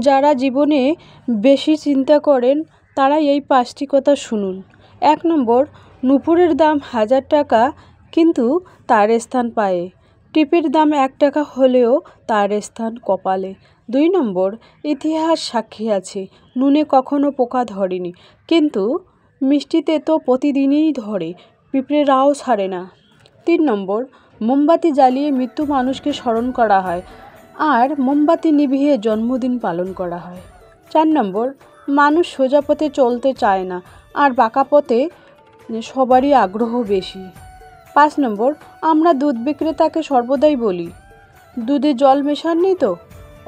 যারা জীবনে বেশি চিন্তা করেন তারা এই 5টি কথা শুনুন। 1 নম্বর, নূপুরের দাম 1000 টাকা কিন্তু তার স্থান পায়ে। টিপের দাম 1 টাকা হলেও তার স্থান কপালে। 2 নম্বর, ইতিহাস সাক্ষী আছে, নুনে কখনো পোকা ধরেনি কিন্তু মিষ্টিতে তো প্রতিদিনই ধরে, পিঁপড়েরাও ছাড়ে না। 3 নম্বর, মোমবাতি জ্বালিয়ে মৃত্যু মানুষকে স্মরণ করা হয় আর মোমবাতি নিভিয়ে জন্মদিন পালন করা হয়। 4 নম্বর, মানুষ সোজা পথে চলতে চায় না আর বাঁকা পথে সবারই আগ্রহ বেশি। 5 নম্বর, আমরা দুধ বিক্রেতাকে সর্বদাই বলি, দুধে জল মেশাননি তো,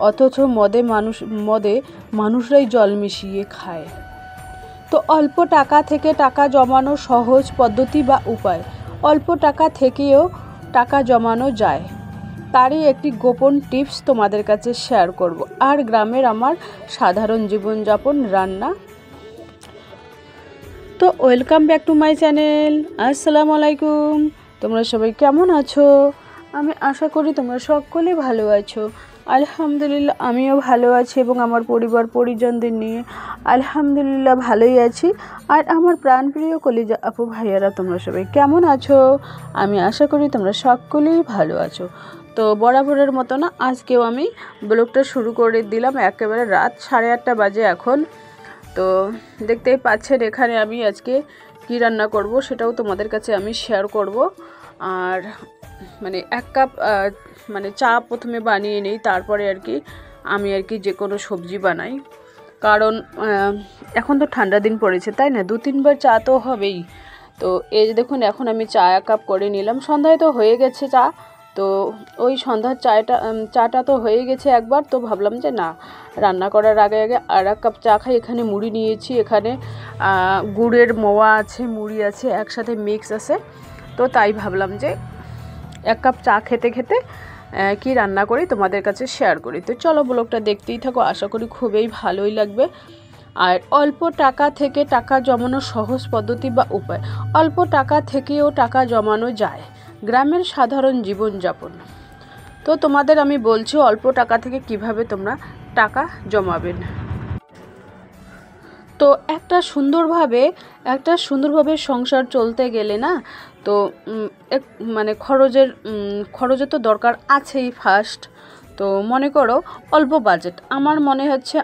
অথচ মদে মানুষরাই জল মিশিয়ে খায়। তো অল্প টাকা থেকে টাকা জমানোর সহজ পদ্ধতি বা উপায়। অল্প টাকা থেকেও টাকা জমানো যায়, তারই একটি গোপন টিপস তোমাদের কাছে শেয়ার করব। আর গ্রামের আমার সাধারণ জীবনযাপন রান্না। তো welcome back to my channel. আসসালামু আলাইকুম। তোমরা সবাই কেমন আছো? আমি আশা করি তোমরা সকলে ভালো আছো। আলহামদুলিল্লাহ আমিও ভালো আছি এবং আমার পরিবার পরিজনদের নিয়ে আলহামদুলিল্লাহ ভালোই আছি। আর আমার প্রাণপ্রিয় কলিজা আপু ভাইয়ারা তোমরা সবাই কেমন আছো? আমি আশা করি তোমরা সকলেই ভালো আছো। তো বরাবরের মতো না, আজকেও আমি ব্লগটা শুরু করে দিলাম। একেবারে রাত 8:30 বাজে এখন। তো দেখতেই পাচ্ছেন এখানে আমি আজকে কী রান্না করব সেটাও তোমাদের কাছে আমি শেয়ার করব। আর মানে 1 কাপ চা প্রথমে বানিয়ে নিই, তারপরে আমি যে কোনো সবজি বানাই। কারণ এখন তো ঠান্ডা দিন পড়েছে, তাই না, 2-3 বার চা তো হবেই। তো এই যে দেখুন, এখন আমি চা 1 কাপ করে নিলাম। সন্ধ্যায় তো হয়ে গেছে চা, তো ওই সন্ধ্যার চাটা তো হয়ে গেছে একবার। তো ভাবলাম যে না, রান্না করার আগে আর 1 কাপ চা খাই। এখানে মুড়ি নিয়েছি, এখানে গুড়ের মোয়া আছে, মুড়ি আছে, একসাথে মিক্স আছে। তো তাই ভাবলাম যে 1 কাপ চা খেতে খেতে কি রান্না করি তোমাদের কাছে শেয়ার করি। তো চলো ব্লগটা দেখতেই থাকো, আশা করি খুবই ভালোই লাগবে। আর অল্প টাকা থেকে টাকা জমানোর সহজ পদ্ধতি বা উপায়। অল্প টাকা থেকেও টাকা জমানো যায়, গ্রামের সাধারণ জীবনযাপন। তো তোমাদের আমি বলছি অল্প টাকা থেকে কিভাবে তোমরা টাকা জমাবেন। তো একটা সুন্দরভাবে সংসার চলতে গেলে না, তো খরচের তো দরকার আছেই ফার্স্ট। তো মনে করো অল্প বাজেট, আমার মনে হচ্ছে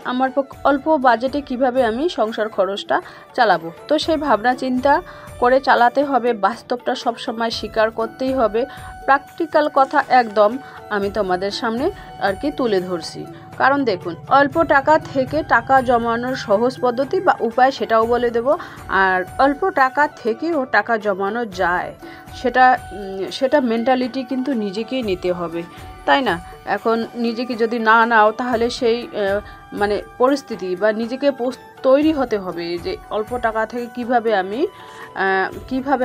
অল্প বাজেটে কিভাবে আমি সংসার খরচটা চালাবো। তো সেই ভাবনা চিন্তা করে চালাতে হবে, বাস্তবটা সবসময় স্বীকার করতেই হবে। প্র্যাকটিক্যাল কথা একদম আমি তোমাদের সামনে তুলে ধরছি। কারণ দেখুন, অল্প টাকা থেকে টাকা জমানোর সহজ পদ্ধতি বা উপায় সেটাও বলে দেব। আর অল্প টাকা থেকেও টাকা জমানো যায়, সেটা মেন্টালিটি কিন্তু নিজেকেই নিতে হবে, তাই না? এখন নিজেকে যদি না নাও তাহলে সেই পরিস্থিতি বা নিজেকে তৈরি হতে হবে যে অল্প টাকা থেকে কিভাবে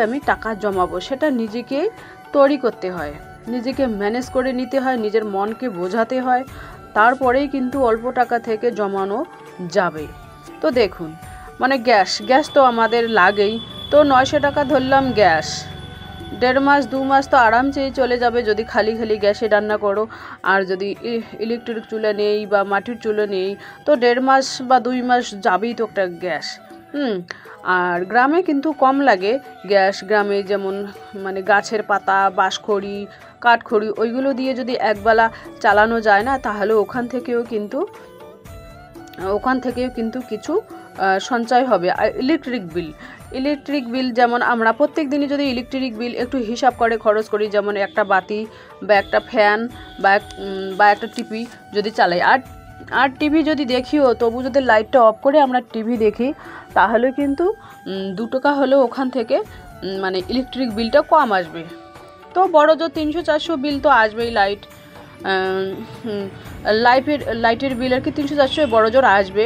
আমি টাকা জমাবো, সেটা নিজেকে তৈরি করতে হয়, নিজেকে ম্যানেজ করে নিতে হয়, নিজের মনকে বোঝাতে হয়, তারপরেই কিন্তু অল্প টাকা থেকে জমানো যাবে। তো দেখুন, গ্যাস তো আমাদের লাগেই। তো 900 টাকা ধরলাম গ্যাস, 1.5 মাস 2 মাস তো আরামসেই চলে যাবে যদি খালি গ্যাসে রান্না করো। আর যদি ইলেকট্রিক চুলা নেই বা মাটির চুলা নেই, তো 1.5 মাস বা 2 মাস যাবেই তো একটা গ্যাস। আর গ্রামে কিন্তু কম লাগে গ্যাস। গ্রামে যেমন গাছের পাতা, বাঁশখড়ি, কাঠখড়ি, ওইগুলো দিয়ে যদি একবেলা চালানো যায় না, তাহলে ওখান থেকেও কিন্তু কিছু সঞ্চয় হবে। আর ইলেকট্রিক বিল যেমন আমরা প্রত্যেক দিনই যদি ইলেকট্রিক বিল একটু হিসাব করে খরচ করি, যেমন একটা বাতি বা একটা ফ্যান বা একটা টিভি যদি চালাই, আর টিভি যদি দেখিও, তবু যদি লাইটটা অফ করে আমরা টিভি দেখি, তাহলে কিন্তু 2 টাকা হলেও ওখান থেকে ইলেকট্রিক বিলটা কম আসবে। তো বড় জোর 300-400 বিল তো আসবেই। লাইটের বিল 300-400 বড় জোর আসবে।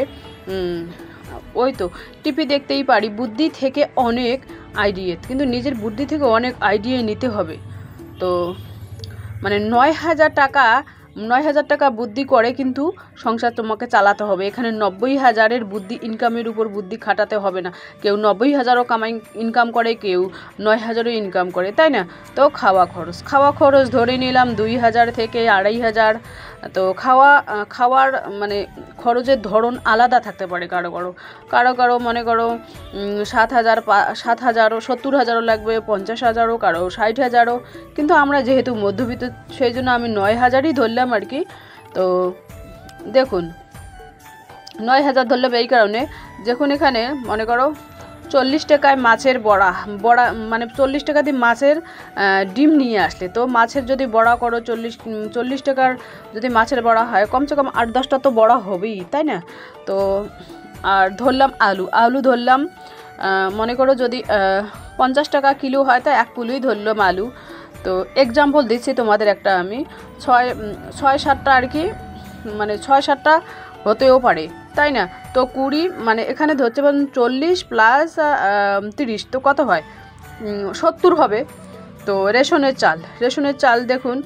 ওই তো টিভি দেখতেই পারি। বুদ্ধি থেকে অনেক আইডিয়া, কিন্তু নিজের বুদ্ধি থেকে অনেক আইডিয়া নিতে হবে। তো 9,000 টাকা বুদ্ধি করে কিন্তু সংসার তোমাকে চালাতে হবে। এখানে 90,000-এর বুদ্ধি, ইনকামের উপর বুদ্ধি খাটাতে হবে না। কেউ 90,000-ও ইনকাম করে, কেউ 9,000-ও ইনকাম করে, তাই না? তো খাওয়া খরচ ধরে নিলাম 2,000 থেকে 2,500। তো খাওয়ার মানে খরচের ধরন আলাদা থাকতে পারে। কারো মনে করো 7,000, 70,000-ও লাগবে, 50,000-ও, কারো 60,000-ও। কিন্তু আমরা যেহেতু মধ্যবিত্ত, সেই জন্য আমি 9,000-ই ধরলাম আর কি। তো দেখুন 9,000 ধরলাম এই কারণে, যখন এখানে মনে করো 40 টাকায় মাছের বড়া মানে 40 টাকা দিয়ে মাছের ডিম নিয়ে আসলে, তো মাছের যদি বড়া করো 40 টাকার যদি মাছের বড়া হয়, কমসে কম 8-10টা তো বড়া হবেই, তাই না? তো আর ধরলাম আলু ধরলাম, মনে করো যদি 50 টাকা কিলো হয়, তা 1 কিলোই ধরলাম আলু। তো এক্সাম্পল দিচ্ছি তোমাদের একটা, আমি 6-7টা আর কি, মানে 6-7টা হতেও পারে, তাই না? তো 20, মানে এখানে ধরতে পারেন 40 প্লাস 30, তো কত হয়? 70 হবে। তো রেশনের চাল দেখুন,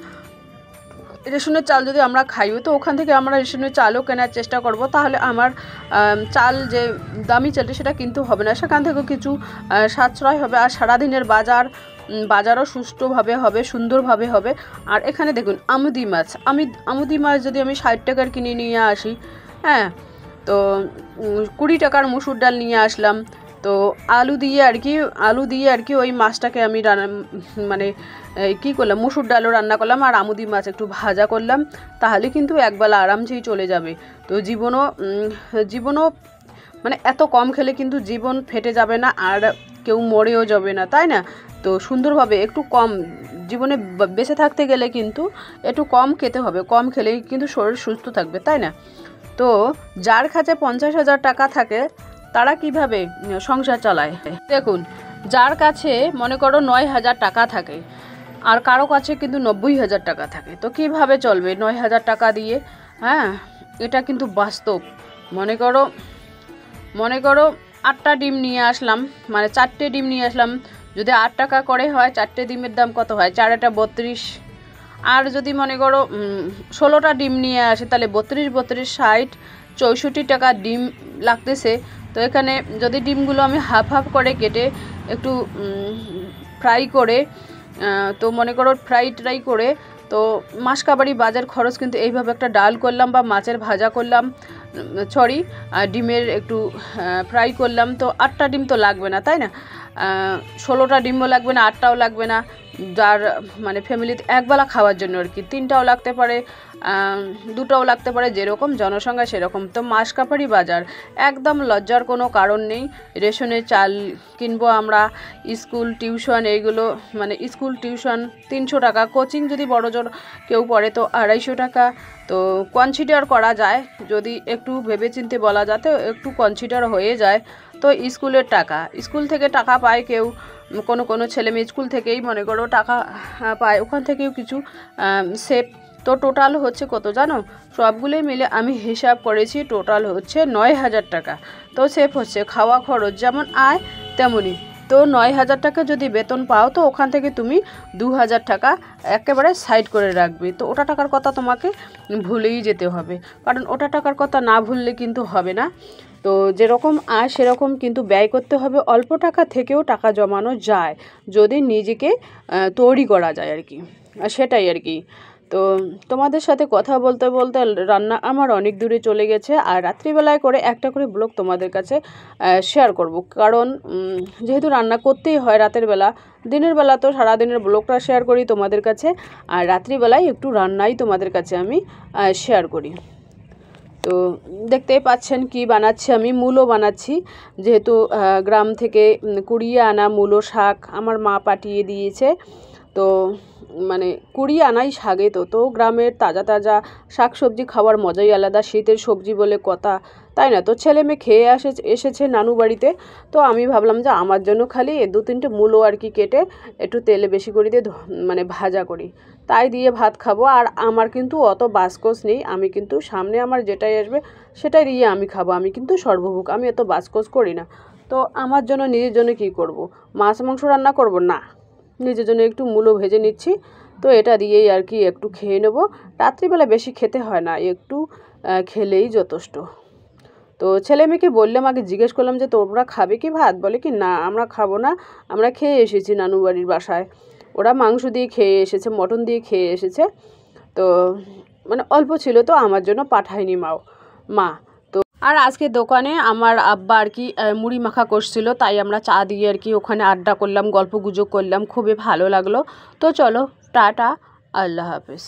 রেশনের চাল যদি আমরা খাইও, তো ওখান থেকে আমরা রেশনের চালও কেনার চেষ্টা করব, তাহলে আমার চাল যে দামি চালটা সেটা কিন্তু হবে না, সেখান থেকেও কিছু সাশ্রয় হবে। আর সারাদিনের বাজারও সুষ্ঠুভাবে হবে, সুন্দরভাবে হবে। আর এখানে দেখুন আমুদি মাছ যদি আমি 60 টাকার কিনে নিয়ে আসি, হ্যাঁ, তো 20 টাকার মসুর ডাল নিয়ে আসলাম, তো আলু দিয়ে আর কি ওই মাছটাকে আমি মানে কী করলাম, মসুর ডালও রান্না করলাম আর আমুদি মাছ একটু ভাজা করলাম, তাহলে কিন্তু একবেলা আরামসেই চলে যাবে। তো জীবনও মানে এত কম খেলে কিন্তু জীবন ফেটে যাবে না, আর কেউ মরেও যাবে না, তাই না? তো সুন্দরভাবে একটু কম, জীবনে বেঁচে থাকতে গেলে কিন্তু একটু কম খেতে হবে, কম খেলেই কিন্তু শরীর সুস্থ থাকবে, তাই না? তো যার কাছে 50,000 টাকা থাকে, তারা কিভাবে সংসার চালায়? দেখুন, যার কাছে মনে করো 9,000 টাকা থাকে, আর কারো কাছে কিন্তু 90,000 টাকা থাকে, তো কিভাবে চলবে 9,000 টাকা দিয়ে? হ্যাঁ, এটা কিন্তু বাস্তব। মনে করো 8টা ডিম নিয়ে আসলাম, মানে 4টে ডিম নিয়ে আসলাম, যদি 8 টাকা করে হয়, 4টে ডিমের দাম কত হয়? 4 × 32। আর যদি মনে করো 16টা ডিম নিয়ে আসে, তাহলে 32 60 64 টাকা ডিম লাগতেছে। তো এখানে যদি ডিমগুলো আমি হাফ করে কেটে একটু ফ্রাই করে, তো মনে করো ট্রাই করে, তো মাসকাবারি বাজার খরচ কিন্তু এইভাবে একটা ডাল করলাম বা মাছের ভাজা করলাম, ডিমের একটু ফ্রাই করলাম, তো 8টা ডিম তো লাগবে না, তাই না? 16টা ডিমও লাগবে না, 8টাও লাগবে না। যার মানে ফ্যামিলিতে একবেলা খাওয়ার জন্য আর কি, 3টাও লাগতে পারে, 2টাও লাগতে পারে, যেরকম জনসংখ্যা সেরকম। তো মাসকাবারি বাজার একদম লজ্জার কোনো কারণ নেই। রেশনের চাল কিনবো আমরা, স্কুল টিউশন এইগুলো, মানে স্কুল টিউশন 300 টাকা, কোচিং যদি বড়জোর কেউ পড়ে তো 250 টাকা। তো কনসিডার করা যায়, যদি একটু ভেবেচিন্তে বলা যায়, তো একটু কনসিডার হয়ে যায়। তো স্কুল থেকে টাকা পায় কেউ, কোনো ছেলে মেয়ে স্কুল থেকেই মনে করো টাকা পায়, ওখান থেকেও কিছু সেভ। তো টোটাল হচ্ছে কত জানো? সবগুলোই মিলে আমি হিসাব করেছি, টোটাল হচ্ছে 9,000 টাকা। তো সেভ হচ্ছে, খাওয়া খরচ যেমন আয় তেমনই। তো 9,000 টাকা যদি বেতন পাও, তো ওখান থেকে তুমি 2,000 টাকা একেবারে সাইড করে রাখবে। তো ওটা টাকার কথা তোমাকে ভুলেই যেতে হবে, কারণ ওটা টাকার কথা না ভুললে কিন্তু হবে না। তো যেরকম আয় সেরকম কিন্তু ব্যয় করতে হবে। অল্প টাকা থেকেও টাকা জমানো যায়, যদি নিজেকে তৈরি করা যায় আর কি, সেটাই আর কি। তো তোমাদের সাথে কথা বলতে বলতে রান্না আমার অনেক দূরে চলে গেছে, আর রাত্রিবেলায় করে একটা করে ব্লগ তোমাদের কাছে শেয়ার করব, কারণ যেহেতু রান্না করতেই হয় রাতের বেলা, দিনের বেলা তো সারাদিনের ব্লগটা শেয়ার করি তোমাদের কাছে, আর রাত্রিবেলায় একটু রান্নাই তোমাদের কাছে আমি শেয়ার করি। তো দেখতেই পাচ্ছেন কি বানাচ্ছি, আমি মূলো বানাচ্ছি, যেহেতু গ্রাম থেকে কুড়িয়ে আনা মূলো শাক আমার মা পাঠিয়ে দিয়েছে। তো মানে কুড়িয়ে আনাই শাকে, তো গ্রামের তাজা শাক সবজি খাওয়ার মজাই আলাদা, শীতের সবজি বলে কথা, তাই না? তো ছেলে মেয়ে খেয়ে এসেছে নানু বাড়িতে, তো আমি ভাবলাম যে আমার জন্য খালি 2-3টে মূলো আর কি কেটে একটু তেলে বেশি করে দিয়ে মানে ভাজা করি, তাই দিয়ে ভাত খাবো। আর আমার কিন্তু অত বাসকোস নেই, আমি কিন্তু সামনে আমার যেটাই আসবে সেটাই দিয়ে আমি খাবো, আমি কিন্তু সর্বভুক, আমি এত বাসকোস করি না। তো আমার জন্য নিজের জন্য কি করব, মাছ মাংস রান্না করব না, নিজের জন্য একটু মূলো ভেজে নিচ্ছি। তো এটা দিয়েই আর কি একটু খেয়ে নেবো। রাত্রিবেলা বেশি খেতে হয় না, একটু খেলেই যথেষ্ট। তো ছেলে মেয়েকে বললাম, আগে জিজ্ঞেস করলাম যে তোমরা খাবে কি ভাত? বলে কি না আমরা খাবো না, আমরা খেয়ে এসেছি নানু বাড়ির বাসায়। ওরা মাংস দিয়ে খেয়ে এসেছে, মটন দিয়ে খেয়ে এসেছে। তো মানে অল্প ছিল, তো আমার জন্য পাঠায়নি মা। তো আর আজকে দোকানে আমার আব্বা আর কি মুড়ি মাখা করছিল, তাই আমরা চা দিয়ে আর কি ওখানে আড্ডা করলাম, গল্প গুজব করলাম, খুবই ভালো লাগলো। তো চলো টাটা, আল্লাহ হাফেজ।